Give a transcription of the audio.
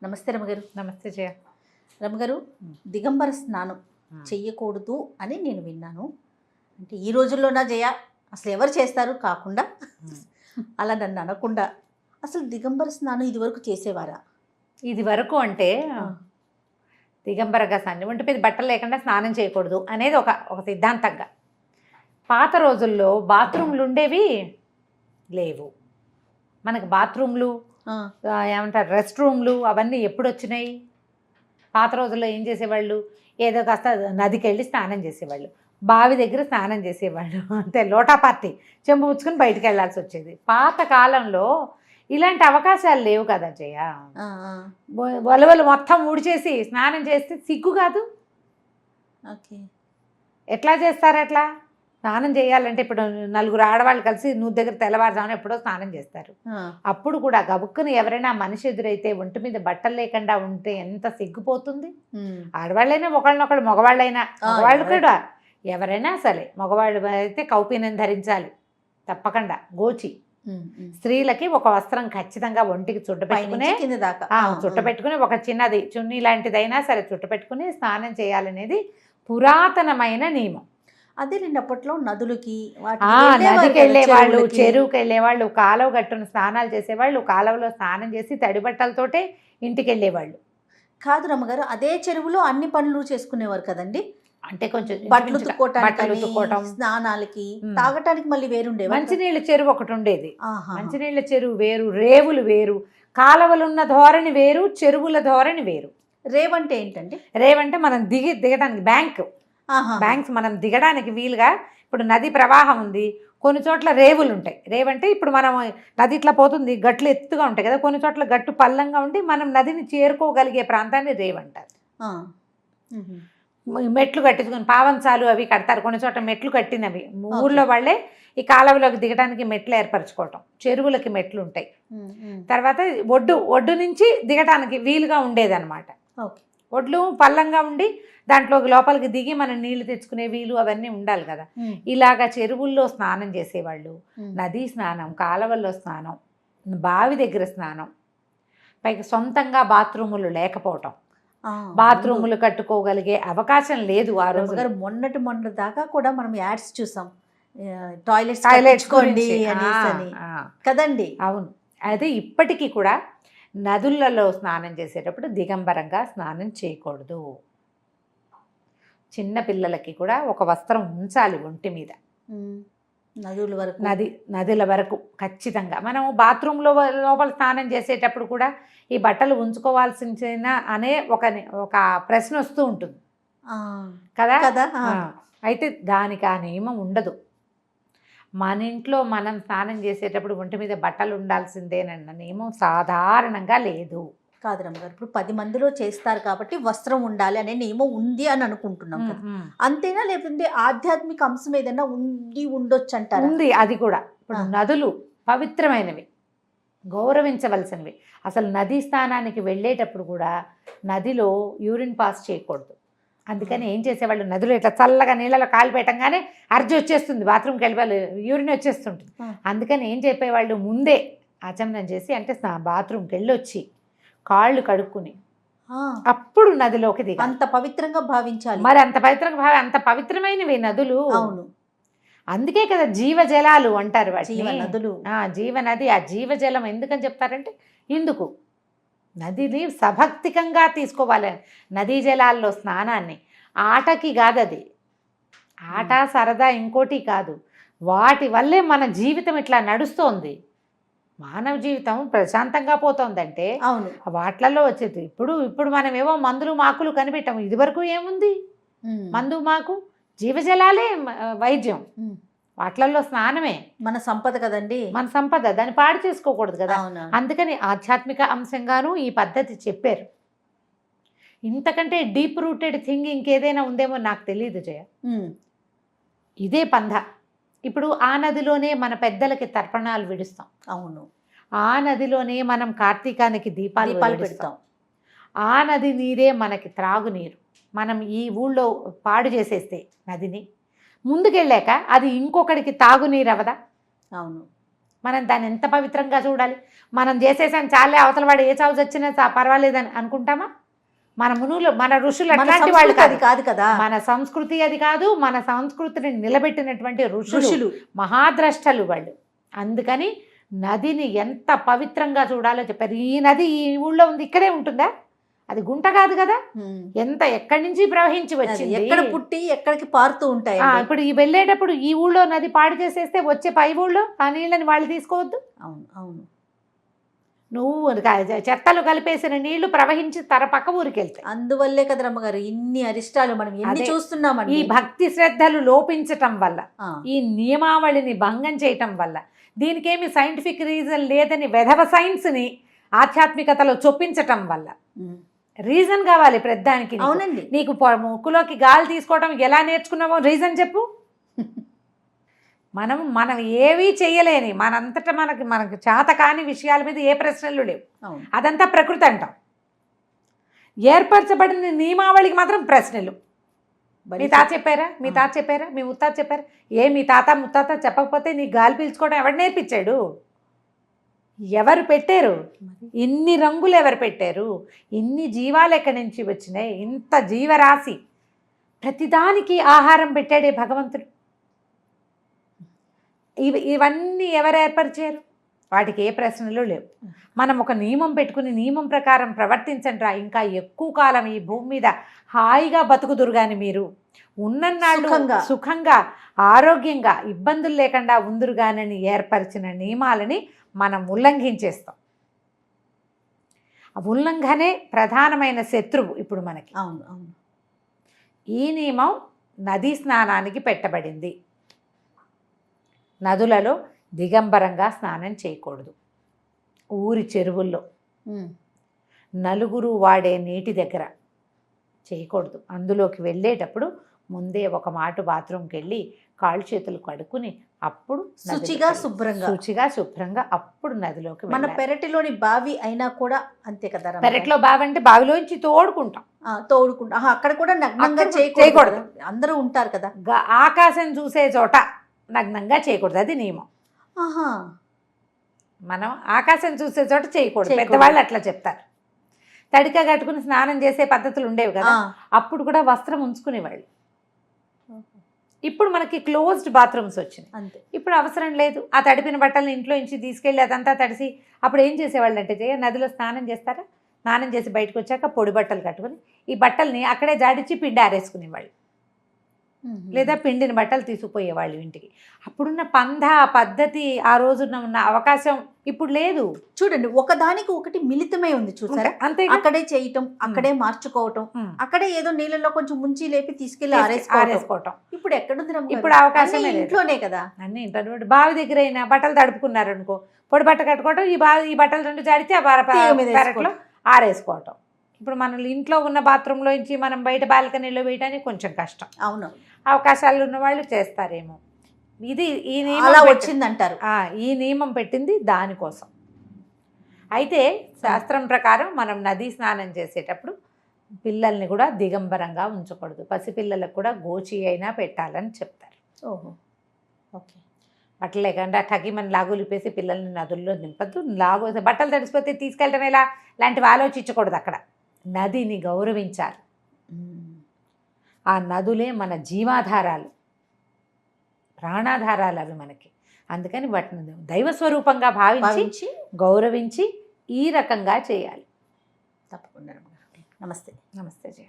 నమస్తే రమగారు. నమస్తే జయ. రమగారు, దిగంబర స్నానం చెయ్యకూడదు అని నేను విన్నాను. అంటే ఈ రోజుల్లోనా జయ, అసలు ఎవరు చేస్తారు కాకుండా అలా నన్ను అనకుండా, అసలు దిగంబర స్నానం ఇదివరకు చేసేవారా? ఇది వరకు అంటే దిగంబరగా స్నానం, ఒంటి మీద బట్టలు లేకుండా స్నానం చేయకూడదు అనేది ఒక సిద్ధాంతంగా. పాత రోజుల్లో బాత్రూమ్లు ఉండేవి లేవు. మనకు బాత్రూమ్లు ఏమంటారు, రెస్ట్ రూమ్లు అవన్నీ ఎప్పుడు వచ్చినాయి? పాత రోజుల్లో ఏం చేసేవాళ్ళు, ఏదో కాస్త నదికి వెళ్ళి స్నానం చేసేవాళ్ళు, బావి దగ్గర స్నానం చేసేవాళ్ళు, అంతే. లోటా పార్టీ చెంబు ముచ్చుకొని బయటికి వెళ్ళాల్సి వచ్చేది. పాత కాలంలో ఇలాంటి అవకాశాలు లేవు కదా జయ. వలవలు మొత్తం ఊడిచేసి స్నానం చేస్తే సిగ్గు కాదు. ఓకే, ఎట్లా చేస్తారు? ఎట్లా స్నానం చేయాలంటే ఇప్పుడు నలుగురు ఆడవాళ్ళు కలిసి నువ్వు దగ్గర తెల్లవారుజామున ఎప్పుడో స్నానం చేస్తారు. అప్పుడు కూడా గబుక్కుని ఎవరైనా మనిషి ఎదురైతే ఒంటి మీద బట్టలు లేకుండా ఉంటే ఎంత సిగ్గుపోతుంది. ఆడవాళ్ళైనా ఒకళ్ళనొకళ్ళు, మగవాళ్ళైనా, మగవాళ్ళు కూడా ఎవరైనా సరే, మగవాళ్ళు అయితే కౌపీనం ధరించాలి తప్పకుండా, గోచి. స్త్రీలకి ఒక వస్త్రం ఖచ్చితంగా ఒంటికి చుట్టపెట్టుకునే చుట్టపెట్టుకుని, ఒక చిన్నది చున్నీ లాంటిదైనా సరే చుట్టపెట్టుకుని స్నానం చేయాలనేది పురాతనమైన నియమం. అదేనండి, అప్పట్లో నదులకి నదికి వెళ్ళేవాళ్ళు, చెరువుకి వెళ్ళేవాళ్ళు, కాలువ గట్టును స్నానాలు చేసేవాళ్ళు, కాలువలో స్నానం చేసి తడి బట్టలతోటే ఇంటికి వెళ్ళేవాళ్ళు. కాదు రమ్మగారు, అదే చెరువులో అన్ని పనులు చేసుకునేవారు కదండి. అంటే కొంచెం బట్టలు ఉతుక్కోవటం, స్నానాలకి, తాగటానికి మళ్ళీ వేరుండే మంచినీళ్ళ చెరువు ఒకటి ఉండేది. మంచినీళ్ళ చెరువు వేరు, రేవులు వేరు, కాలువలున్న ధోరణి వేరు, చెరువుల ధోరణి వేరు. రేవంటే ఏంటండి? రేవంటే మనం దిగడానికి బ్యాంక్స్ మనం దిగడానికి వీలుగా. ఇప్పుడు నది ప్రవాహం ఉంది, కొన్ని చోట్ల రేవులు ఉంటాయి. రేవంటే ఇప్పుడు మనం నది ఇట్లా పోతుంది, గట్లు ఎత్తుగా ఉంటాయి కదా, కొన్ని చోట్ల గట్టు పల్లంగా ఉండి మనం నదిని చేరుకోగలిగే ప్రాంతాన్ని రేవంటారు. మెట్లు కట్టించుకొని పావంచాలు అవి కడతారు, కొన్ని చోట్ల మెట్లు కట్టినవి ఊళ్ళో వాళ్ళే ఈ కాలువలోకి దిగడానికి మెట్లు ఏర్పరచుకోవటం. చెరువులకి మెట్లు ఉంటాయి. తర్వాత ఒడ్డు నుంచి దిగటానికి వీలుగా ఉండేదన్నమాట. ఒడ్లు పల్లంగా ఉండి దాంట్లో లోపలికి దిగి మనం నీళ్లు తెచ్చుకునే వీలు అవన్నీ ఉండాలి కదా. ఇలాగా చెరువుల్లో స్నానం చేసేవాళ్ళు, నదీ స్నానం, కాలువల్లో స్నానం, బావి దగ్గర స్నానం, పైకి సొంతంగా బాత్రూములు లేకపోవటం, బాత్రూములు కట్టుకోగలిగే అవకాశం లేదు ఆ రోజు. మొన్న దాకా కూడా మనం యాడ్స్ చూసాం, టాయిలెట్స్ కదండి. అవును, అదే ఇప్పటికీ కూడా నదులలో స్నానం చేసేటప్పుడు దిగంబరంగా స్నానం చేయకూడదు. చిన్న పిల్లలకి కూడా ఒక వస్త్రం ఉంచాలి ఒంటి మీద, నదుల వరకు ఖచ్చితంగా. మనం బాత్రూంలో లోపల స్నానం చేసేటప్పుడు కూడా ఈ బట్టలు ఉంచుకోవాల్సిన అనే ఒక ప్రశ్న వస్తూ ఉంటుంది కదా. అయితే దానికి ఆ నియమం ఉండదు. మన ఇంట్లో మనం స్నానం చేసేటప్పుడు ఒంటి మీద బట్టలు ఉండాల్సిందేనన్న నియమం సాధారణంగా లేదు. కాదు రమ్మగారు, ఇప్పుడు 10 మందిలో చేస్తారు కాబట్టి వస్త్రం ఉండాలి అనే నియమం ఉంది అని అనుకుంటున్నాం కదా, అంతేనా? లేకపోతే ఆధ్యాత్మిక అంశం ఏదైనా ఉండొచ్చు అంటారు? ఉంది, అది కూడా. ఇప్పుడు నదులు పవిత్రమైనవి, గౌరవించవలసినవి. అసలు నదీ స్థానానికి వెళ్ళేటప్పుడు కూడా నదిలో యూరిన్ పాస్ చేయకూడదు. అందుకని ఏం చేసేవాళ్ళు, నదులు ఇట్లా చల్లగా నీళ్ళలో కాలు పెట్టంగానే అర్జి వచ్చేస్తుంది, బాత్రూమ్కి వెళ్ళిపోవాలి, యూరిన్ వచ్చేస్తుంటుంది. అందుకని ఏం చెప్పేవాళ్ళు, ముందే ఆచమనం చేసి, అంటే బాత్రూమ్కి వెళ్ళొచ్చి కాళ్ళు కడుక్కుని అప్పుడు నదిలోకి దిగాలి. అంత పవిత్రంగా భావించాలి. మరి అంత పవిత్రమైనవి నదులు. అవును, అందుకే కదా జీవజలాలు అంటారు వాటిని, నదులు. జీవనది. ఆ జీవజలం ఎందుకని చెప్తారంటే ఇందుకు నదిని సభక్తికంగా తీసుకోవాలి. నదీ జలాల్లో స్నానాన్ని ఆటకి కాదు, అది ఆట సరదా ఇంకోటి కాదు. వాటి వల్లే మన జీవితం ఇట్లా నడుస్తోంది. మానవ జీవితం ప్రశాంతంగా పోతుందంటే అవును వాటిలలో వచ్చేది. ఇప్పుడు మనం ఏవో మందులు మాకులు కనిపెట్టాము. ఇదివరకు ఏముంది, మందు మాకు, జీవజలాలే వైద్యం, వాటిలలో స్నానమే మన సంపద కదండి. మన సంపద, దాన్ని పాడు చేసుకోకూడదు కదా. అందుకని ఆధ్యాత్మిక అంశంగానూ ఈ పద్ధతి చెప్పారు. ఇంతకంటే డీప్ రూటెడ్ థింగ్ ఇంకేదైనా ఉందేమో నాకు తెలియదు జయ. ఇదే పంధ. ఇప్పుడు ఆ నదిలోనే మన పెద్దలకి తర్పణాలు విడుస్తాం. అవును, ఆ నదిలోనే మనం కార్తీకానికి దీపాలు పెడతాం. ఆ నది నీరే మనకి త్రాగునీరు. మనం ఈ ఊళ్ళో పాడు చేసేస్తే నదిని, ముందుకెళ్ళాక అది ఇంకొకడికి తాగునీరు అవదా? అవును, మనం దాన్ని ఎంత పవిత్రంగా చూడాలి? మనం చేసేసాం చాలే, అవతల వాడు ఏ చావు వచ్చినా పర్వాలేదని అనుకుంటామా? మన మునులు, మన ఋషులు మన అట్లాంటి వాళ్ళు సంస్కృతి అది కాదు. కాదు కదా. మన సంస్కృతి అది కాదు. మన సంస్కృతిని నిలబెట్టినటువంటి ఋషులు, ఋషులు మహాద్రష్టలు వాళ్ళు. అందుకని నదిని ఎంత పవిత్రంగా చూడాలో చెప్పారు. ఈ నది ఈ ఊళ్ళో ఉంది, ఇక్కడే ఉంటుందా? అది గుంట కాదు కదా, ఎంత ఎక్కడి నుంచి ప్రవహించి వచ్చింది, ఎక్కడ పుట్టి ఎక్కడికి పారుతూ ఉంటాయి. ఇప్పుడు ఈ వెళ్ళేటప్పుడు ఈ ఊళ్ళో నది పాడు చేసేస్తే వచ్చే పై ఊళ్ళో ఆ నీళ్ళని వాళ్ళు తీసుకోవద్దు. అవును అవును. నువ్వు చెత్తలు కలిపేసిన నీళ్లు ప్రవహించి పక్క ఊరికి వెళ్తాయి. అందువల్లే కదా రమ్మగారు ఇన్ని అరిష్టాలు మనం ఎన్ని చూస్తున్నామండి. ఈ భక్తి శ్రద్ధలు లోపించటం వల్ల, ఈ నియమావళిని భంగం చేయటం వల్ల, దీనికేమి సైంటిఫిక్ రీజన్ లేదని వెధవ సైన్స్ని ఆధ్యాత్మికతలో చొప్పించటం వల్ల రీజన్ కావాలి ప్రతిదానికి. అవునండి. నీకు ముక్కులోకి గాలి తీసుకోవడం ఎలా నేర్చుకున్నావో రీజన్ చెప్పు. మనం ఏవీ చెయ్యలేని మనంతటా మనకు చేత కాని విషయాల మీద ఏ ప్రశ్నలు లేవు. అదంతా ప్రకృతి అంటాం. ఏర్పరచబడిన నియమావళికి మాత్రం ప్రశ్నలు. మీ తాత చెప్పారా? మీ తాత చెప్పారా? మీ ముత్తాత చెప్పారా? మీ తాత ముత్తాత చెప్పకపోతే నీ గాలి పీల్చుకోవడం ఎవరు నేర్పించాడు? ఎవరు పెట్టారు? ఇన్ని రంగులు ఎవరు పెట్టారు? ఇన్ని జీవాలు ఎక్కడి నుంచి వచ్చినాయి? ఇంత జీవరాశి, ప్రతిదానికి ఆహారం పెట్టాడే భగవంతుడు. ఇవన్నీ ఎవరు ఏర్పరిచారు? వాటికి ఏ ప్రశ్నలు లేవు. మనం ఒక నియమం పెట్టుకుని నియమం ప్రకారం ప్రవర్తించండి, ఇంకా ఎక్కువ కాలం ఈ భూమి మీద హాయిగా బతుకుదురు. కానీ మీరు ఉన్నన్నాళ్ళు సుఖంగా ఆరోగ్యంగా ఇబ్బందులు లేకుండా ఉందురు గానని ఏర్పరిచిన నియమాలని మనం ఉల్లంఘించేస్తాం. ఆ ఉల్లంఘనే ప్రధానమైన శత్రువు ఇప్పుడు మనకి. అవును అవును. ఈ నియమం నదీ స్నానానికి పెట్టబడింది. నదులలో దిగంబరంగా స్నానం చేయకూడదు. ఊరి చెరువుల్లో, నలుగురు వాడే నీటి దగ్గర చేయకూడదు. అందులోకి వెళ్ళేటప్పుడు ముందే ఒక మాట బాత్రూమ్కి వెళ్ళి కాళ్ళు చేతులు కడుక్కుని అప్పుడు శుచిగా శుభ్రంగా అప్పుడు నదిలోకి. మన పెరటిలోని బావి అయినా కూడా అంతే కదా. పెరట్లో బావి అంటే బావిలోంచి తోడుకుంటాం. అక్కడ కూడా నగ్నంగా చేయకూడదు. అందరూ ఉంటారు కదా. ఆకాశం చూసే చోట నగ్నంగా చేయకూడదు, అది నియమం. మనం ఆకాశం చూసే చోట చేయకూడదు. పెద్దవాళ్ళు అట్లా చెప్తారు. తడిక కట్టుకుని స్నానం చేసే పద్ధతులు ఉండేవి కదా, అప్పుడు కూడా వస్త్రం ఉంచుకునేవాళ్ళు. ఇప్పుడు మనకి క్లోజ్డ్ బాత్రూమ్స్ వచ్చినాయి, అంతే. ఇప్పుడు అవసరం లేదు. ఆ తడిపిన బట్టలను ఇంట్లో నుంచి తీసుకెళ్ళి అదంతా తడిసి అప్పుడు ఏం చేసేవాళ్ళు అంటే, నదిలో స్నానం చేస్తారా, స్నానం చేసి బయటకు వచ్చాక పొడి బట్టలు కట్టుకుని ఈ బట్టల్ని అక్కడే జాడించి పిండి ఆరేసుకునేవాళ్ళు, లేదా పిండిని బట్టలు తీసుకుపోయేవాళ్ళు ఇంటికి. అప్పుడున్న పద్ధతి, ఆ రోజున ఉన్న అవకాశం ఇప్పుడు లేదు. చూడండి, ఒకదానికి ఒకటి మిళితమై ఉంది, చూసారా? అంతే. అక్కడే చేయటం, అక్కడే మార్చుకోవటం, అక్కడే ఏదో నీళ్ళలో కొంచెం ముంచి లేపి తీసుకెళ్లి ఆరేసుకోవటం. ఇప్పుడు ఎక్కడుంది? ఇప్పుడు అవకాశం ఇంట్లోనే కదా. అన్ని ఇంట్లో. బావి దగ్గర అయినా బట్టలు తడుపుకున్నారు అనుకో, పొడి బట్ట కట్టుకోవటం, ఈ బట్టలు రెండు జాడితే ఆ పెరట్లో ఆరేసుకోవటం. ఇప్పుడు మన ఇంట్లో ఉన్న బాత్రూంలో నుంచి మనం బయట బాల్కనీలో వేయడానికి కొంచెం కష్టం. అవును. అవకాశాలు ఉన్న వాళ్ళు చేస్తారేమో. ఇది ఈ నియమం అలా వచ్చిందంటారు. ఈ నియమం పెట్టింది దానికోసం. అయితే శాస్త్రం ప్రకారం మనం నదీ స్నానం చేసేటప్పుడు పిల్లల్ని కూడా దిగంబరంగా ఉంచకూడదు. పసిపిల్లలకు కూడా గోచి అయినా పెట్టాలని చెప్తారు. ఓహో, ఓకే. బట్టలు లేకుండా టకిమని లాగులిపేసి పిల్లల్ని నదుల్లో నింపద్దు. బట్టలు తడిసిపోతే తీసుకెళ్ళటం ఎలా లాంటివి ఆలోచించకూడదు. అక్కడ నదిని గౌరవించాలి. ఆ నదులే మన జీవాధారాలు, ప్రాణాధారాలు అవి మనకి. అందుకని వాటిని దైవస్వరూపంగా భావించి గౌరవించి ఈ రకంగా చేయాలి. తప్పకుండా. నమస్తే. నమస్తే జయ.